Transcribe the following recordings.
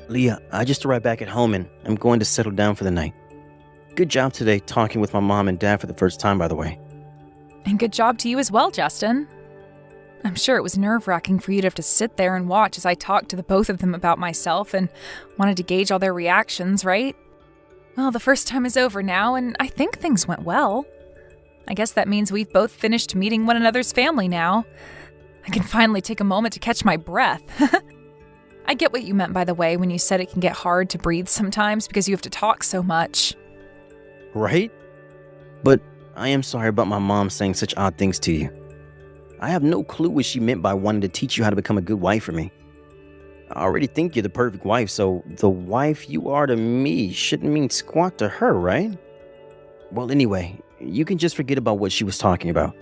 Leah, I just arrived back at home and I'm going to settle down for the night. Good job today talking with my mom and dad for the first time, by the way. And good job to you as well, Justin. I'm sure it was nerve-wracking for you to have to sit there and watch as I talked to the both of them about myself and wanted to gauge all their reactions, right? Well, the first time is over now, and I think things went well. I guess that means we've both finished meeting one another's family now. I can finally take a moment to catch my breath. I get what you meant, by the way, when you said it can get hard to breathe sometimes because you have to talk so much. Right? But I am sorry about my mom saying such odd things to you. I have no clue what she meant by wanting to teach you how to become a good wife for me. I already think you're the perfect wife, so the wife you are to me shouldn't mean squat to her, right? Well, anyway, you can just forget about what she was talking about.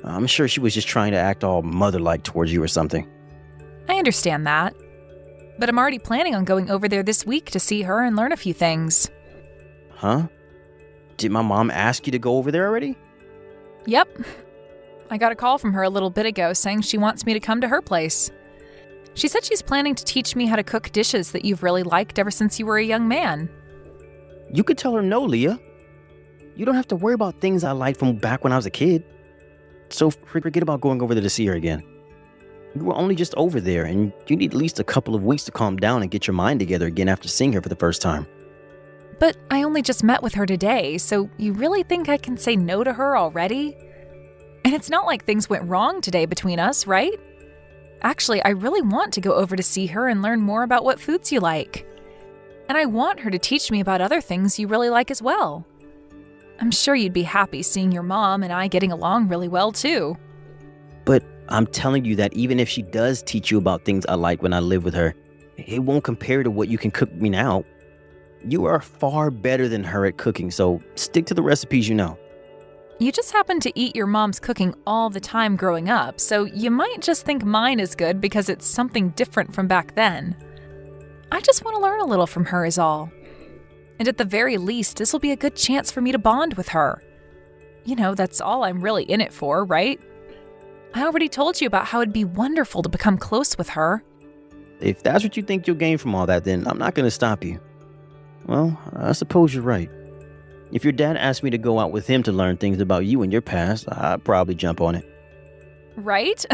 I'm sure she was just trying to act all mother-like towards you or something. I understand that. But I'm already planning on going over there this week to see her and learn a few things. Huh? Did my mom ask you to go over there already? Yep. I got a call from her a little bit ago saying she wants me to come to her place. She said she's planning to teach me how to cook dishes that you've really liked ever since you were a young man. You could tell her no, Leah. You don't have to worry about things I liked from back when I was a kid. So forget about going over there to see her again. You were only just over there, and you need at least a couple of weeks to calm down and get your mind together again after seeing her for the first time. But I only just met with her today, so you really think I can say no to her already? And it's not like things went wrong today between us, right? Actually, I really want to go over to see her and learn more about what foods you like. And I want her to teach me about other things you really like as well. I'm sure you'd be happy seeing your mom and I getting along really well, too. But I'm telling you that even if she does teach you about things I like when I live with her, it won't compare to what you can cook me now. You are far better than her at cooking, so stick to the recipes you know. You just happen to eat your mom's cooking all the time growing up, so you might just think mine is good because it's something different from back then. I just want to learn a little from her is all. And at the very least, this will be a good chance for me to bond with her. You know, that's all I'm really in it for, right? I already told you about how it'd be wonderful to become close with her. If that's what you think you'll gain from all that, then I'm not going to stop you. Well, I suppose you're right. If your dad asked me to go out with him to learn things about you and your past, I'd probably jump on it. Right?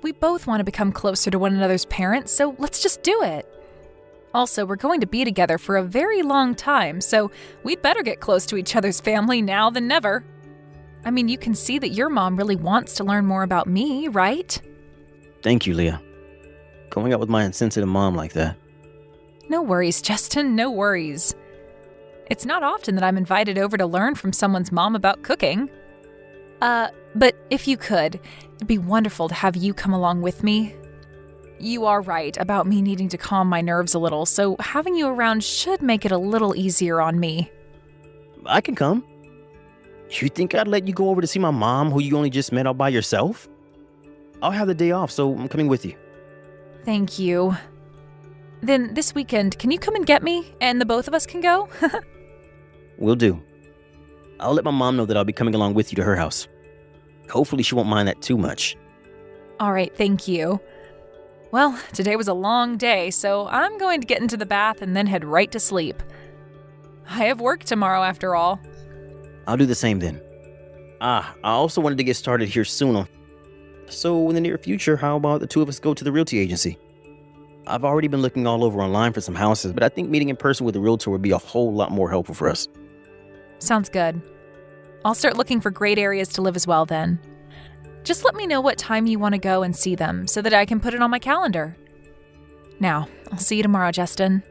We both want to become closer to one another's parents, so let's just do it. Also, we're going to be together for a very long time, so we'd better get close to each other's family now than never. I mean, you can see that your mom really wants to learn more about me, right? Thank you, Leah. Going out with my insensitive mom like that. No worries, Justin, no worries. It's not often that I'm invited over to learn from someone's mom about cooking. But if you could, it'd be wonderful to have you come along with me. You are right about me needing to calm my nerves a little, so having you around should make it a little easier on me. I can come. You think I'd let you go over to see my mom, who you only just met, all by yourself? I'll have the day off, so I'm coming with you. Thank you. Then this weekend, can you come and get me, and the both of us can go? Will do. I'll let my mom know that I'll be coming along with you to her house. Hopefully she won't mind that too much. All right, thank you. Well, today was a long day, so I'm going to get into the bath and then head right to sleep. I have work tomorrow after all. I'll do the same then. I also wanted to get started here soon. So in the near future, how about the two of us go to the realty agency? I've already been looking all over online for some houses, but I think meeting in person with a realtor would be a whole lot more helpful for us. Sounds good. I'll start looking for great areas to live as well then. Just let me know what time you want to go and see them so that I can put it on my calendar. Now, I'll see you tomorrow, Justin.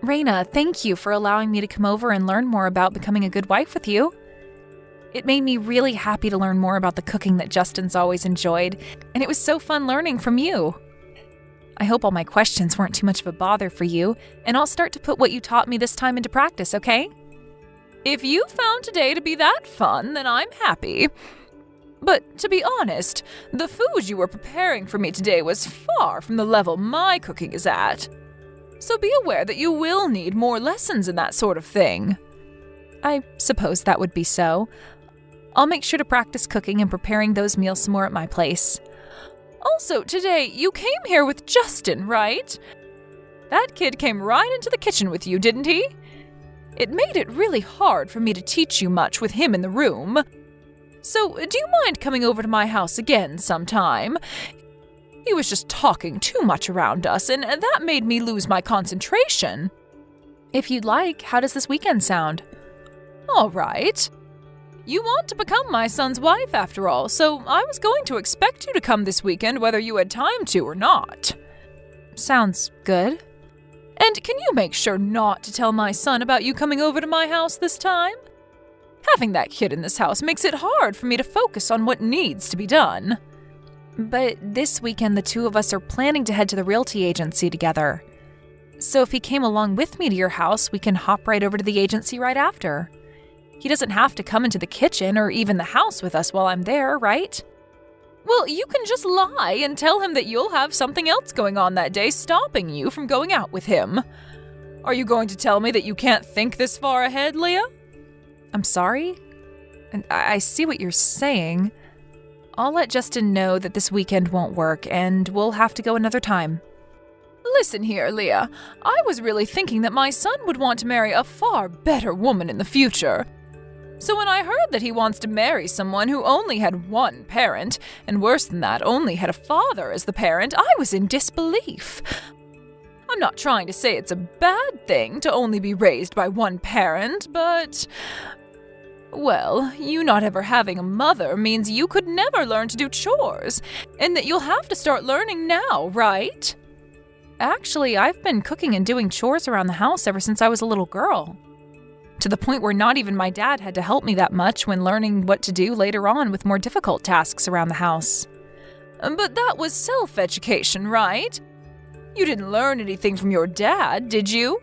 Raina, thank you for allowing me to come over and learn more about becoming a good wife with you. It made me really happy to learn more about the cooking that Justin's always enjoyed, and it was so fun learning from you. I hope all my questions weren't too much of a bother for you, and I'll start to put what you taught me this time into practice, okay? If you found today to be that fun, then I'm happy. But to be honest, the food you were preparing for me today was far from the level my cooking is at. So be aware that you will need more lessons in that sort of thing. I suppose that would be so. I'll make sure to practice cooking and preparing those meals some more at my place. Also, today, you came here with Justin, right? That kid came right into the kitchen with you, didn't he? It made it really hard for me to teach you much with him in the room. So, do you mind coming over to my house again sometime? He was just talking too much around us, and that made me lose my concentration. If you'd like, how does this weekend sound? All right. You want to become my son's wife, after all, so I was going to expect you to come this weekend whether you had time to or not. Sounds good. And can you make sure not to tell my son about you coming over to my house this time? Having that kid in this house makes it hard for me to focus on what needs to be done. But this weekend the two of us are planning to head to the realty agency together. So if he came along with me to your house, we can hop right over to the agency right after. He doesn't have to come into the kitchen or even the house with us while I'm there, right? Well, you can just lie and tell him that you'll have something else going on that day stopping you from going out with him. Are you going to tell me that you can't think this far ahead, Leah? I'm sorry? I see what you're saying. I'll let Justin know that this weekend won't work and we'll have to go another time. Listen here, Leah. I was really thinking that my son would want to marry a far better woman in the future. So when I heard that he wants to marry someone who only had one parent, and worse than that, only had a father as the parent, I was in disbelief. I'm not trying to say it's a bad thing to only be raised by one parent, but... well, you not ever having a mother means you could never learn to do chores, and that you'll have to start learning now, right? Actually, I've been cooking and doing chores around the house ever since I was a little girl. To the point where not even my dad had to help me that much when learning what to do later on with more difficult tasks around the house. But that was self-education, right? You didn't learn anything from your dad, did you?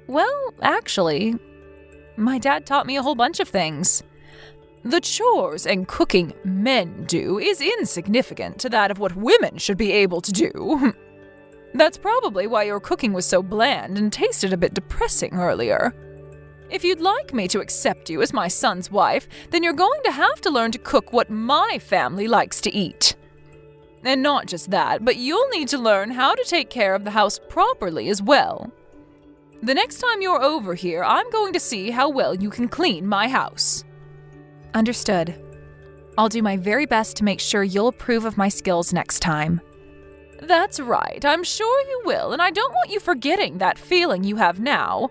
Well, actually, my dad taught me a whole bunch of things. The chores and cooking men do is insignificant to that of what women should be able to do. That's probably why your cooking was so bland and tasted a bit depressing earlier. If you'd like me to accept you as my son's wife, then you're going to have to learn to cook what my family likes to eat. And not just that, but you'll need to learn how to take care of the house properly as well. The next time you're over here, I'm going to see how well you can clean my house. Understood. I'll do my very best to make sure you'll approve of my skills next time. That's right, I'm sure you will, and I don't want you forgetting that feeling you have now.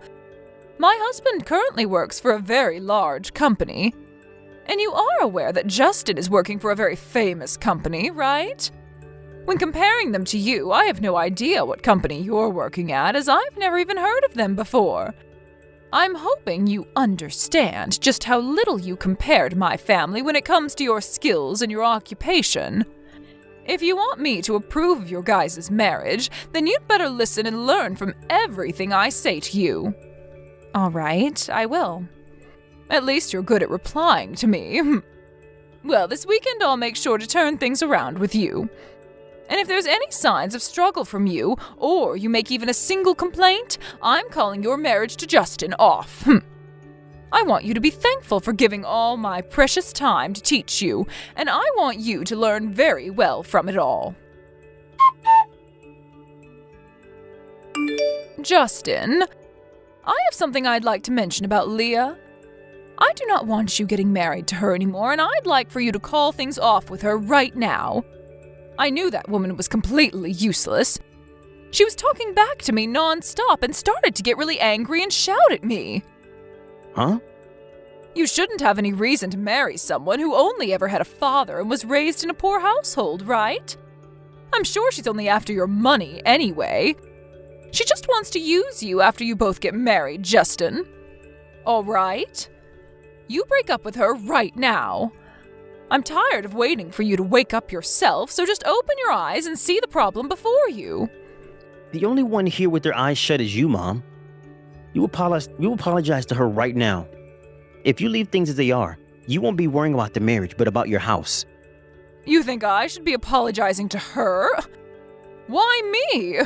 My husband currently works for a very large company. And you are aware that Justin is working for a very famous company, right? When comparing them to you, I have no idea what company you're working at, as I've never even heard of them before. I'm hoping you understand just how little you compare to my family when it comes to your skills and your occupation. If you want me to approve of your guys' marriage, then you'd better listen and learn from everything I say to you. All right, I will. At least you're good at replying to me. Well, this weekend I'll make sure to turn things around with you. And if there's any signs of struggle from you, or you make even a single complaint, I'm calling your marriage to Justin off. I want you to be thankful for giving all my precious time to teach you, and I want you to learn very well from it all. Justin, I have something I'd like to mention about Leah. I do not want you getting married to her anymore, and I'd like for you to call things off with her right now. I knew that woman was completely useless. She was talking back to me non-stop and started to get really angry and shout at me. Huh? You shouldn't have any reason to marry someone who only ever had a father and was raised in a poor household, right? I'm sure she's only after your money anyway. She just wants to use you after you both get married, Justin. All right? You break up with her right now. I'm tired of waiting for you to wake up yourself, so just open your eyes and see the problem before you. The only one here with their eyes shut is you, Mom. You apologize to her right now. If you leave things as they are, you won't be worrying about the marriage, but about your house. You think I should be apologizing to her? Why me?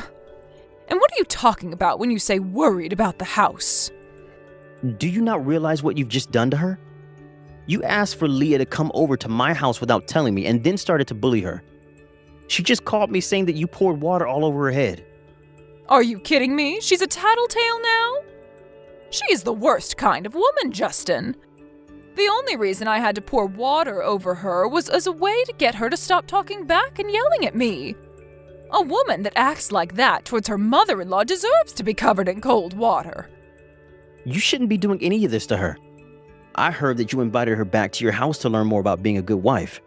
And what are you talking about when you say worried about the house? Do you not realize what you've just done to her? You asked for Leah to come over to my house without telling me and then started to bully her. She just called me saying that you poured water all over her head. Are you kidding me? She's a tattletale now? She is the worst kind of woman, Justin. The only reason I had to pour water over her was as a way to get her to stop talking back and yelling at me. A woman that acts like that towards her mother-in-law deserves to be covered in cold water. You shouldn't be doing any of this to her. I heard that you invited her back to your house to learn more about being a good wife.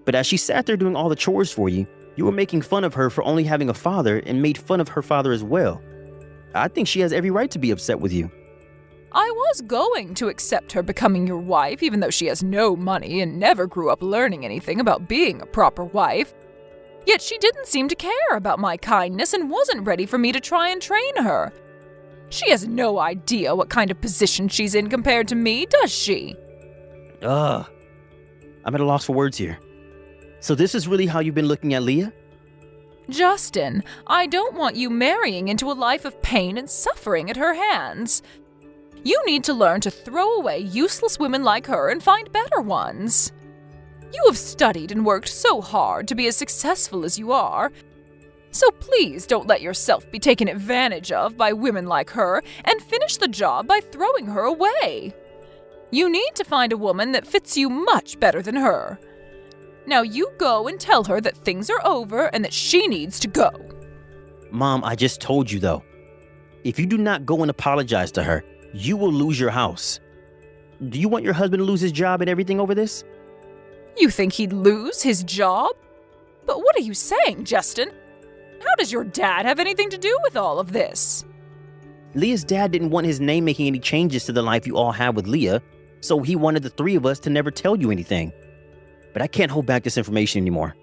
But as she sat there doing all the chores for you, you were making fun of her for only having a father and made fun of her father as well. I think she has every right to be upset with you. I was going to accept her becoming your wife, even though she has no money and never grew up learning anything about being a proper wife. Yet she didn't seem to care about my kindness and wasn't ready for me to try and train her. She has no idea what kind of position she's in compared to me, does she? I'm at a loss for words here. So this is really how you've been looking at Leah? Justin, I don't want you marrying into a life of pain and suffering at her hands. You need to learn to throw away useless women like her and find better ones. You have studied and worked so hard to be as successful as you are. So please don't let yourself be taken advantage of by women like her and finish the job by throwing her away. You need to find a woman that fits you much better than her. Now you go and tell her that things are over and that she needs to go. Mom, I just told you though. If you do not go and apologize to her, you will lose your house. Do you want your husband to lose his job and everything over this? You think he'd lose his job? But what are you saying, Justin? How does your dad have anything to do with all of this? Leah's dad didn't want his name making any changes to the life you all have with Leah, so he wanted the three of us to never tell you anything. But I can't hold back this information anymore.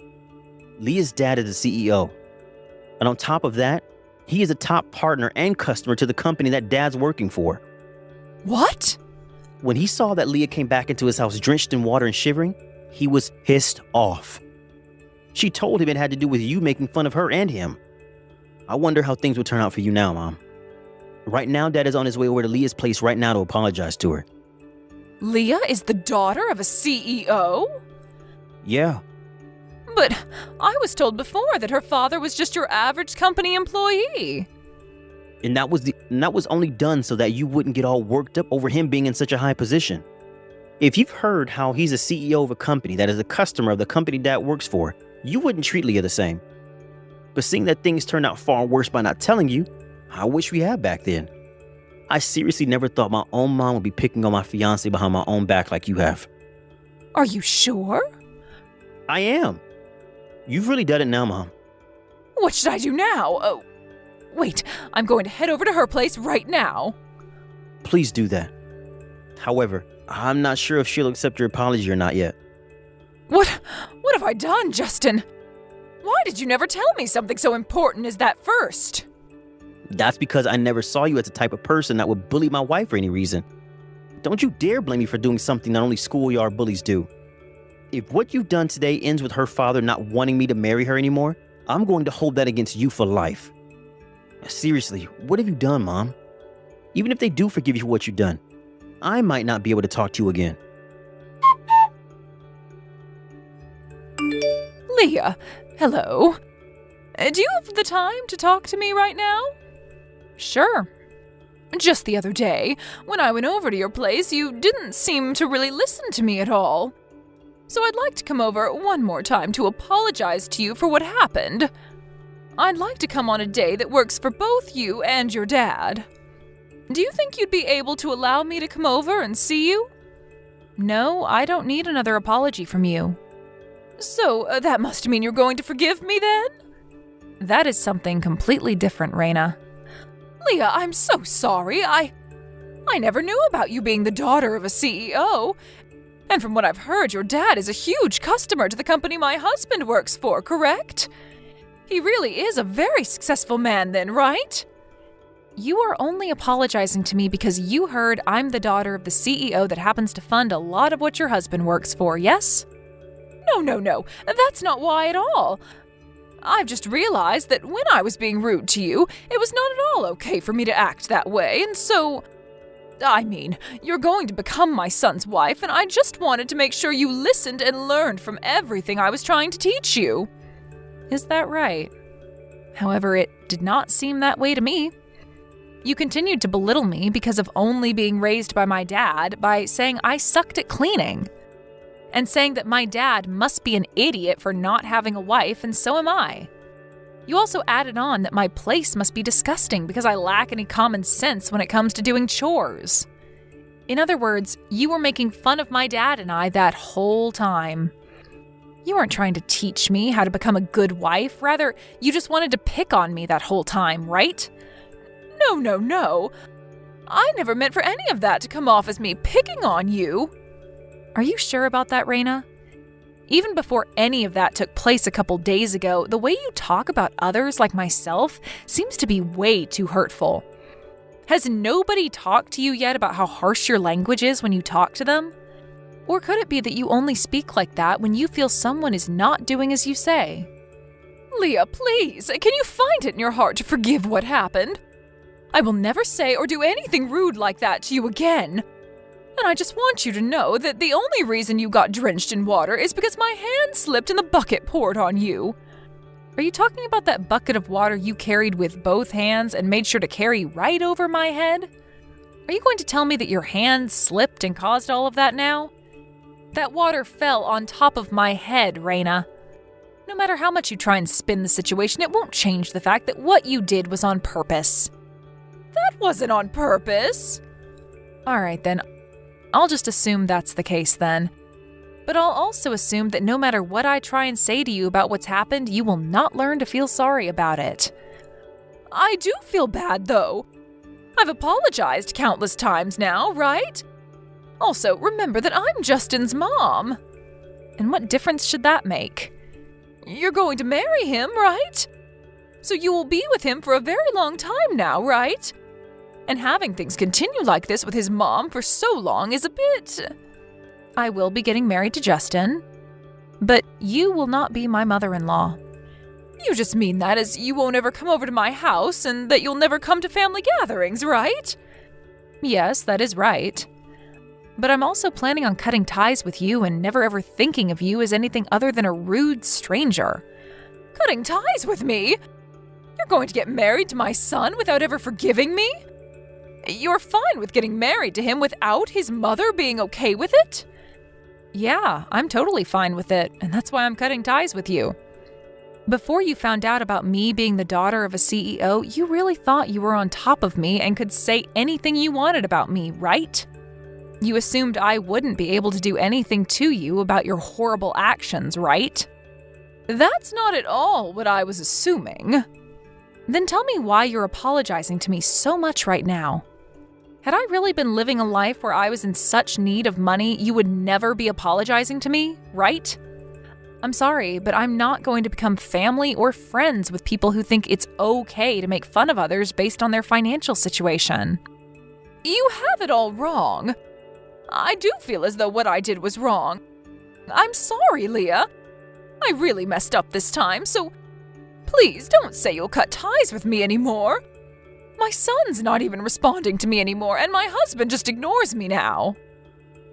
Leah's dad is the CEO. And on top of that, he is a top partner and customer to the company that Dad's working for. What? When he saw that Leah came back into his house drenched in water and shivering, he was pissed off. She told him it had to do with you making fun of her and him. I wonder how things would turn out for you now, Mom. Right now, Dad is on his way over to Leah's place right now to apologize to her. Leah is the daughter of a CEO? Yeah. But I was told before that her father was just your average company employee. And that was only done so that you wouldn't get all worked up over him being in such a high position. If you've heard how he's a CEO of a company that is a customer of the company Dad works for, you wouldn't treat Leah the same. But seeing that things turned out far worse by not telling you, I wish we had back then. I seriously never thought my own mom would be picking on my fiancé behind my own back like you have. Are you sure? I am. You've really done it now, Mom. What should I do now? Oh, wait, I'm going to head over to her place right now. Please do that. However, I'm not sure if she'll accept your apology or not yet. What have I done, Justin? Why did you never tell me something so important as that first? That's because I never saw you as the type of person that would bully my wife for any reason. Don't you dare blame me for doing something that only schoolyard bullies do. If what you've done today ends with her father not wanting me to marry her anymore, I'm going to hold that against you for life. Seriously, what have you done, Mom? Even if they do forgive you for what you've done, I might not be able to talk to you again. Leah, hello. Do you have the time to talk to me right now? Sure. Just the other day, when I went over to your place, you didn't seem to really listen to me at all. So I'd like to come over one more time to apologize to you for what happened. I'd like to come on a day that works for both you and your dad. Do you think you'd be able to allow me to come over and see you? No, I don't need another apology from you. So that must mean you're going to forgive me then? That is something completely different, Raina. Leah, I'm so sorry. I never knew about you being the daughter of a CEO. And from what I've heard, your dad is a huge customer to the company my husband works for, correct? He really is a very successful man then, right? You are only apologizing to me because you heard I'm the daughter of the CEO that happens to fund a lot of what your husband works for, yes? No. That's not why at all. I've just realized that when I was being rude to you, it was not at all okay for me to act that way, and so... I mean, you're going to become my son's wife, and I just wanted to make sure you listened and learned from everything I was trying to teach you. Is that right? However, it did not seem that way to me. You continued to belittle me because of only being raised by my dad by saying I sucked at cleaning, and saying that my dad must be an idiot for not having a wife, and so am I. You also added on that my place must be disgusting because I lack any common sense when it comes to doing chores. In other words, you were making fun of my dad and I that whole time. You weren't trying to teach me how to become a good wife. Rather, you just wanted to pick on me that whole time, right? No. I never meant for any of that to come off as me picking on you. Are you sure about that, Raina? Even before any of that took place a couple days ago, the way you talk about others like myself seems to be way too hurtful. Has nobody talked to you yet about how harsh your language is when you talk to them? Or could it be that you only speak like that when you feel someone is not doing as you say? Leah, please, can you find it in your heart to forgive what happened? I will never say or do anything rude like that to you again. And I just want you to know that the only reason you got drenched in water is because my hand slipped and the bucket poured on you. Are you talking about that bucket of water you carried with both hands and made sure to carry right over my head? Are you going to tell me that your hand slipped and caused all of that now? That water fell on top of my head, Raina. No matter how much you try and spin the situation, it won't change the fact that what you did was on purpose. That wasn't on purpose. All right, then. I'll just assume that's the case then. But I'll also assume that no matter what I try and say to you about what's happened, you will not learn to feel sorry about it. I do feel bad, though. I've apologized countless times now, right? Also, remember that I'm Justin's mom. And what difference should that make? You're going to marry him, right? So you will be with him for a very long time now, right? And having things continue like this with his mom for so long is a bit... I will be getting married to Justin, but you will not be my mother-in-law. You just mean that as you won't ever come over to my house and that you'll never come to family gatherings, right? Yes, that is right. But I'm also planning on cutting ties with you and never ever thinking of you as anything other than a rude stranger. Cutting ties with me? You're going to get married to my son without ever forgiving me? You're fine with getting married to him without his mother being okay with it? Yeah, I'm totally fine with it, and that's why I'm cutting ties with you. Before you found out about me being the daughter of a CEO, you really thought you were on top of me and could say anything you wanted about me, right? You assumed I wouldn't be able to do anything to you about your horrible actions, right? That's not at all what I was assuming. Then tell me why you're apologizing to me so much right now. Had I really been living a life where I was in such need of money, you would never be apologizing to me, right? I'm sorry, but I'm not going to become family or friends with people who think it's okay to make fun of others based on their financial situation. You have it all wrong. I do feel as though what I did was wrong. I'm sorry, Leah. I really messed up this time, so please don't say you'll cut ties with me anymore. My son's not even responding to me anymore, and my husband just ignores me now.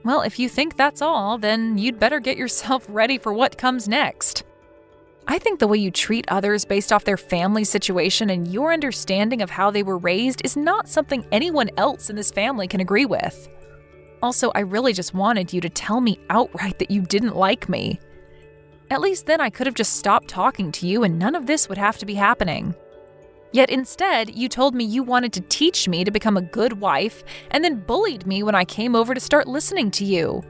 Well, if you think that's all, then you'd better get yourself ready for what comes next. I think the way you treat others based off their family situation and your understanding of how they were raised is not something anyone else in this family can agree with. Also, I really just wanted you to tell me outright that you didn't like me. At least then I could have just stopped talking to you and none of this would have to be happening. Yet instead, you told me you wanted to teach me to become a good wife and then bullied me when I came over to start listening to you.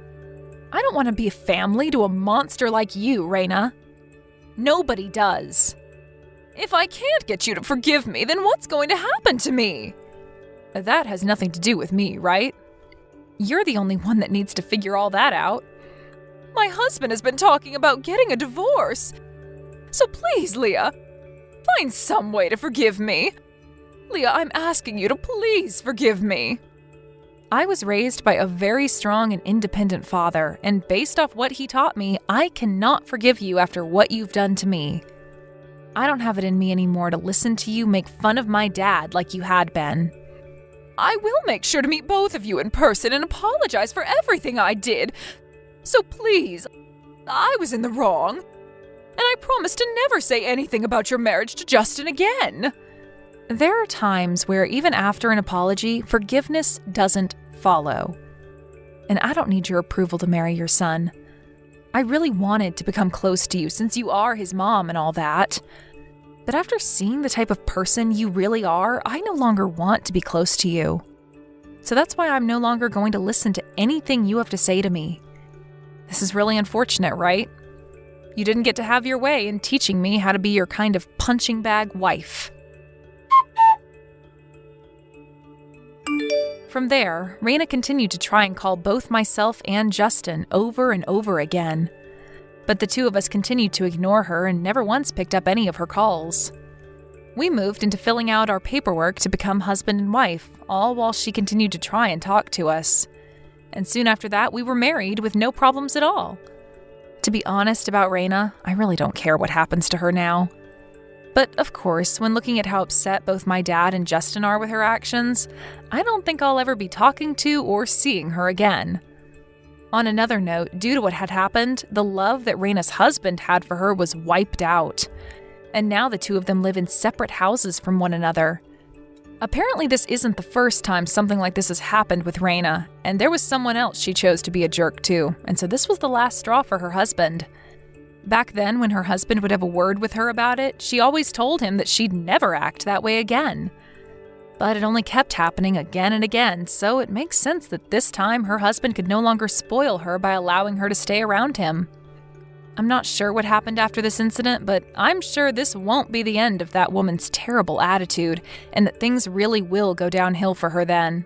I don't want to be a family to a monster like you, Raina. Nobody does. If I can't get you to forgive me, then what's going to happen to me? That has nothing to do with me, right? You're the only one that needs to figure all that out. My husband has been talking about getting a divorce. So please, Leah, find some way to forgive me. Leah, I'm asking you to please forgive me. I was raised by a very strong and independent father, and based off what he taught me, I cannot forgive you after what you've done to me. I don't have it in me anymore to listen to you make fun of my dad like you had been. I will make sure to meet both of you in person and apologize for everything I did. So please, I was in the wrong. and I promise to never say anything about your marriage to Justin again. There are times where even after an apology, forgiveness doesn't follow. And I don't need your approval to marry your son. I really wanted to become close to you since you are his mom and all that. But after seeing the type of person you really are, I no longer want to be close to you. So that's why I'm no longer going to listen to anything you have to say to me. This is really unfortunate, right? You didn't get to have your way in teaching me how to be your kind of punching bag wife. From there, Raina continued to try and call both myself and Justin over and over again. But the two of us continued to ignore her and never once picked up any of her calls. We moved into filling out our paperwork to become husband and wife, all while she continued to try and talk to us. And soon after that, we were married with no problems at all. To be honest about Raina, I really don't care what happens to her now. But of course, when looking at how upset both my dad and Justin are with her actions, I don't think I'll ever be talking to or seeing her again. On another note, due to what had happened, the love that Raina's husband had for her was wiped out. And now the two of them live in separate houses from one another. Apparently this isn't the first time something like this has happened with Raina, and there was someone else she chose to be a jerk to, and so this was the last straw for her husband. Back then, when her husband would have a word with her about it, she always told him that she'd never act that way again. But it only kept happening again and again, so it makes sense that this time her husband could no longer spoil her by allowing her to stay around him. I'm not sure what happened after this incident, but I'm sure this won't be the end of that woman's terrible attitude, and that things really will go downhill for her then.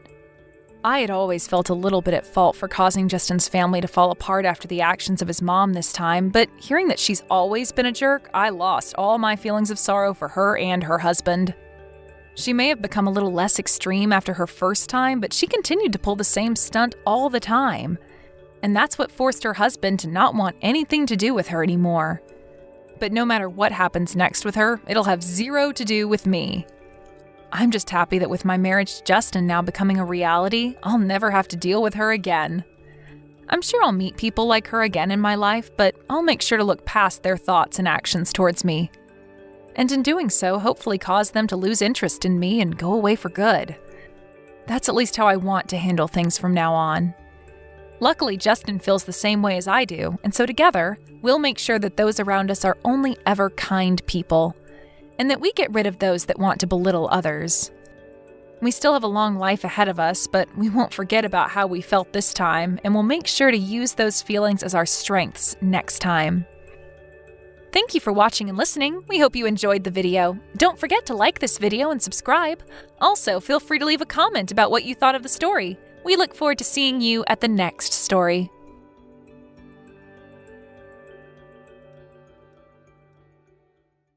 I had always felt a little bit at fault for causing Justin's family to fall apart after the actions of his mom this time, but hearing that she's always been a jerk, I lost all my feelings of sorrow for her and her husband. She may have become a little less extreme after her first time, but she continued to pull the same stunt all the time. And that's what forced her husband to not want anything to do with her anymore. But no matter what happens next with her, it'll have zero to do with me. I'm just happy that with my marriage to Justin now becoming a reality, I'll never have to deal with her again. I'm sure I'll meet people like her again in my life, but I'll make sure to look past their thoughts and actions towards me. And in doing so, hopefully cause them to lose interest in me and go away for good. That's at least how I want to handle things from now on. Luckily, Justin feels the same way as I do, and so together, we'll make sure that those around us are only ever kind people, and that we get rid of those that want to belittle others. We still have a long life ahead of us, but we won't forget about how we felt this time, and we'll make sure to use those feelings as our strengths next time. Thank you for watching and listening. We hope you enjoyed the video. Don't forget to like this video and subscribe. Also, feel free to leave a comment about what you thought of the story. We look forward to seeing you at the next story.